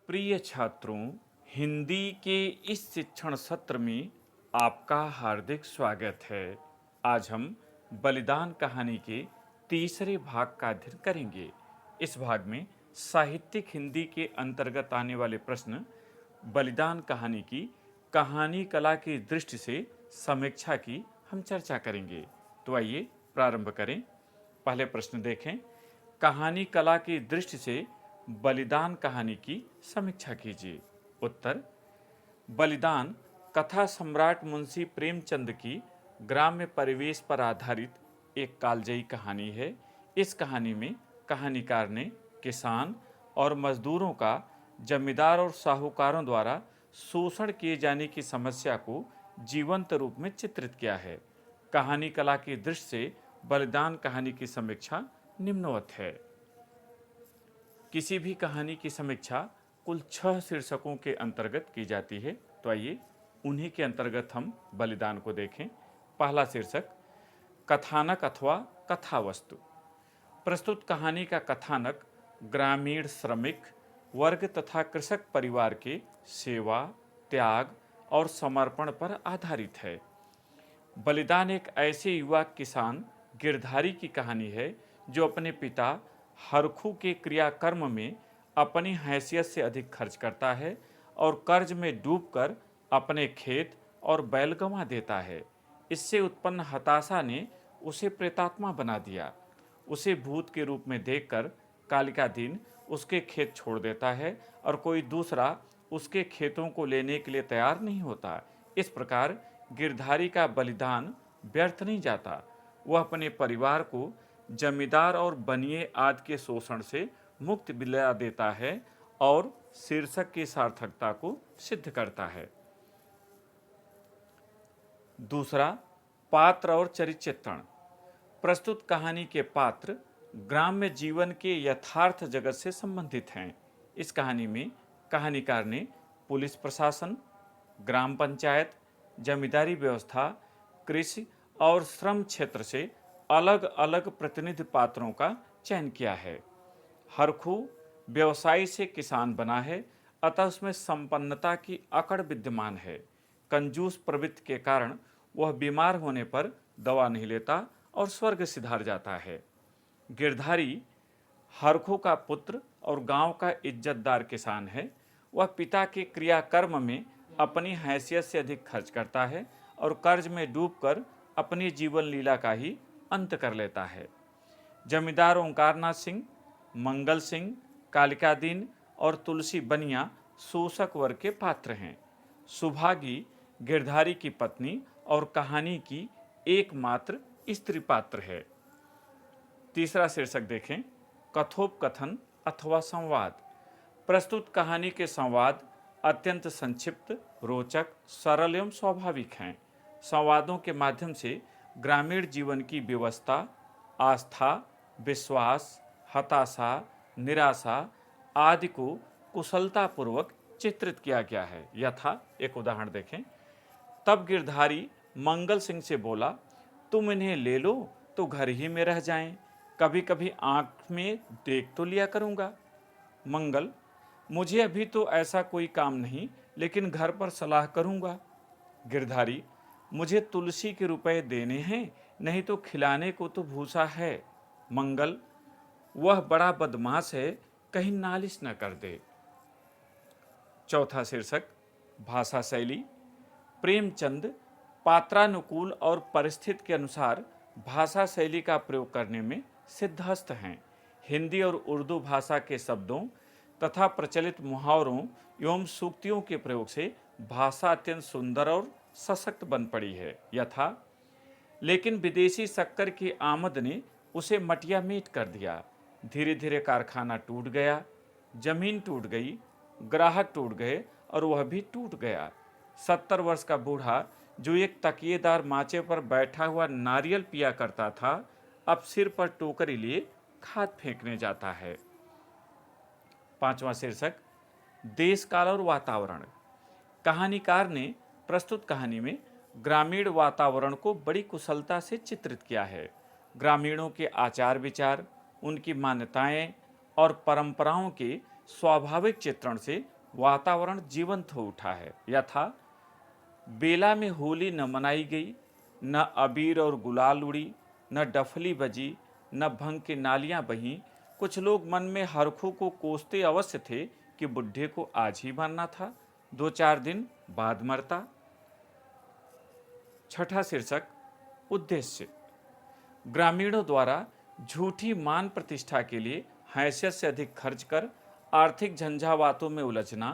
प्रिय छात्रों, हिंदी के इस शिक्षण सत्र में आपका हार्दिक स्वागत है। आज हम बलिदान कहानी के तीसरे भाग का अध्ययन करेंगे। इस भाग में साहित्यिक हिंदी के अंतर्गत आने वाले प्रश्न बलिदान कहानी की कहानी कला की दृष्टि से समीक्षा की हम चर्चा करेंगे। तो आइए प्रारंभ करें। पहले प्रश्न देखें। कहानी कला की दृष्टि से बलिदान कहानी की समीक्षा कीजिए। उत्तर: बलिदान कथा सम्राट मुंशी प्रेमचंद की ग्राम्य परिवेश पर आधारित एक कालजयी कहानी है। इस कहानी में कहानीकार ने किसान और मजदूरों का जमींदार और साहूकारों द्वारा शोषण किए जाने की समस्या को जीवंत रूप में चित्रित किया है। कहानी कला की दृष्टि से बलिदान कहानी की समीक्षा निम्नवत है। किसी भी कहानी की समीक्षा कुल 6 शीर्षकों के अंतर्गत की जाती है। तो आइए उन्हीं के अंतर्गत हम बलिदान को देखें। पहला शीर्षक कथानक अथवा कथा वस्तु। प्रस्तुत कहानी का कथानक ग्रामीण श्रमिक वर्ग तथा कृषक परिवार के सेवा, त्याग और समर्पण पर आधारित है। बलिदान एक ऐसे युवा किसान गिरधारी की कहानी है जो अपने पिता हरखू के क्रियाकर्म में अपनी हैसियत से अधिक खर्च करता है और कर्ज में डूबकर अपने खेत और बैल गंवा देता है। इससे उत्पन्न हताशा ने उसे प्रेतात्मा बना दिया। उसे भूत के रूप में देखकर कालिका दीन उसके खेत छोड़ देता है और कोई दूसरा उसके खेतों को लेने के लिए तैयार नहीं होता। इस प्रकार गिरधारी का बलिदान व्यर्थ नहीं जाता। वह अपने परिवार को जमींदार और बनिए आदि के शोषण से मुक्त दिला देता है और शीर्षक की सार्थकता को सिद्ध करता है। दूसरा, पात्र और चरित्र चित्रण। प्रस्तुत कहानी के पात्र ग्राम्य जीवन के यथार्थ जगत से संबंधित हैं। इस कहानी में कहानीकार ने पुलिस प्रशासन, ग्राम पंचायत, जमींदारी व्यवस्था, कृषि और श्रम क्षेत्र से अलग अलग प्रतिनिधि पात्रों का चयन किया है। हरखू व्यवसायी से किसान बना है, अतः उसमें संपन्नता की अकड़ विद्यमान है। कंजूस प्रवृत्ति के कारण वह बीमार होने पर दवा नहीं लेता और स्वर्ग सिधार जाता है। गिरधारी हरखू का पुत्र और गांव का इज्जतदार किसान है। वह पिता के क्रियाकर्म में अपनी हैसियत से अधिक खर्च करता है और कर्ज में डूबकर अपनी जीवन लीला का ही अंत कर लेता है। जमींदार ओंकारनाथ सिंह, मंगल सिंह, कालिका दीन और तुलसी बनिया शोषक वर्ग के पात्र हैं। सुभागी गिरधारी की पत्नी और कहानी की एकमात्र स्त्री पात्र है। तीसरा शीर्षक देखें, कथोपकथन अथवा संवाद। प्रस्तुत कहानी के संवाद अत्यंत संक्षिप्त, रोचक, सरल एवं स्वाभाविक हैं। संवादों के माध्यम से ग्रामीण जीवन की व्यवस्था, आस्था, विश्वास, हताशा, निराशा आदि को कुशलतापूर्वक चित्रित किया गया है। यथा एक उदाहरण देखें। तब गिरधारी मंगल सिंह से बोला, तुम इन्हें ले लो तो घर ही में रह जाएं, कभी कभी आंख में देख तो लिया करूंगा। मंगल, मुझे अभी तो ऐसा कोई काम नहीं, लेकिन घर पर सलाह करूंगा। गिरधारी, मुझे तुलसी के रुपए देने हैं, नहीं तो खिलाने को तो भूसा है। मंगल, वह बड़ा बदमाश है, कहीं नालिश न कर दे। चौथा शीर्षक भाषा शैली। प्रेमचंद पात्रानुकूल और परिस्थिति के अनुसार भाषा शैली का प्रयोग करने में सिद्धहस्त हैं। हिंदी और उर्दू भाषा के शब्दों तथा प्रचलित मुहावरों एवं सूक्तियों के प्रयोग से भाषा अत्यंत सुंदर और सशक्त बन पड़ी है। यथा, लेकिन विदेशी शक्कर की आमद ने उसे मटिया मीट कर दिया। धीरे धीरे कारखाना टूट गया, जमीन टूट गई, ग्राहक टूट गए और वह भी टूट गया। 70 वर्ष का बूढ़ा जो एक तकिएदार माचे पर बैठा हुआ नारियल पिया करता था, अब सिर पर टोकरी लिए खाद फेंकने जाता है। पांचवा शीर्षक देश काल और वातावरण। कहानीकार ने प्रस्तुत कहानी में ग्रामीण वातावरण को बड़ी कुशलता से चित्रित किया है। ग्रामीणों के आचार विचार, उनकी मान्यताएं और परंपराओं के स्वाभाविक चित्रण से वातावरण जीवंत हो उठा है। यथा बेला में होली न मनाई गई, न अबीर और गुलाल उड़ी, न डफली बजी, न भंग की नालियां बहीं। कुछ लोग मन में हरखू को कोसते अवश्य थे कि बुढ़े को आज ही मरना था, 2-4 दिन बाद मरता। छठा शीर्षक उद्देश्य। ग्रामीणों द्वारा झूठी मान प्रतिष्ठा के लिए हैसियत से अधिक खर्च कर आर्थिक झंझावातों में उलझना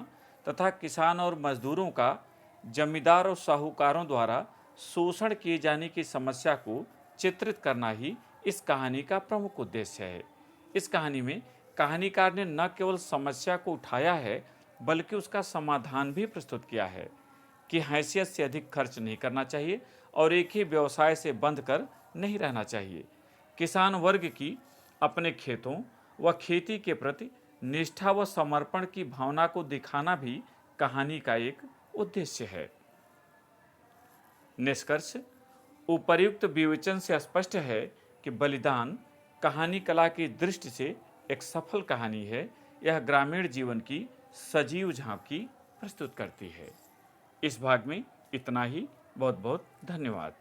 तथा किसान और मजदूरों का जमींदार और साहूकारों द्वारा शोषण किए जाने की समस्या को चित्रित करना ही इस कहानी का प्रमुख उद्देश्य है। इस कहानी में कहानीकार ने न केवल समस्या को उठाया है बल्कि उसका समाधान भी प्रस्तुत किया है कि हैसियत से अधिक खर्च नहीं करना चाहिए और एक ही व्यवसाय से बंध कर नहीं रहना चाहिए। किसान वर्ग की अपने खेतों व खेती के प्रति निष्ठा व समर्पण की भावना को दिखाना भी कहानी का एक उद्देश्य है। निष्कर्ष। उपर्युक्त विवेचन से स्पष्ट है कि बलिदान कहानी कला की दृष्टि से एक सफल कहानी है। यह ग्रामीण जीवन की सजीव झांकी प्रस्तुत करती है। इस भाग में इतना ही। बहुत बहुत धन्यवाद।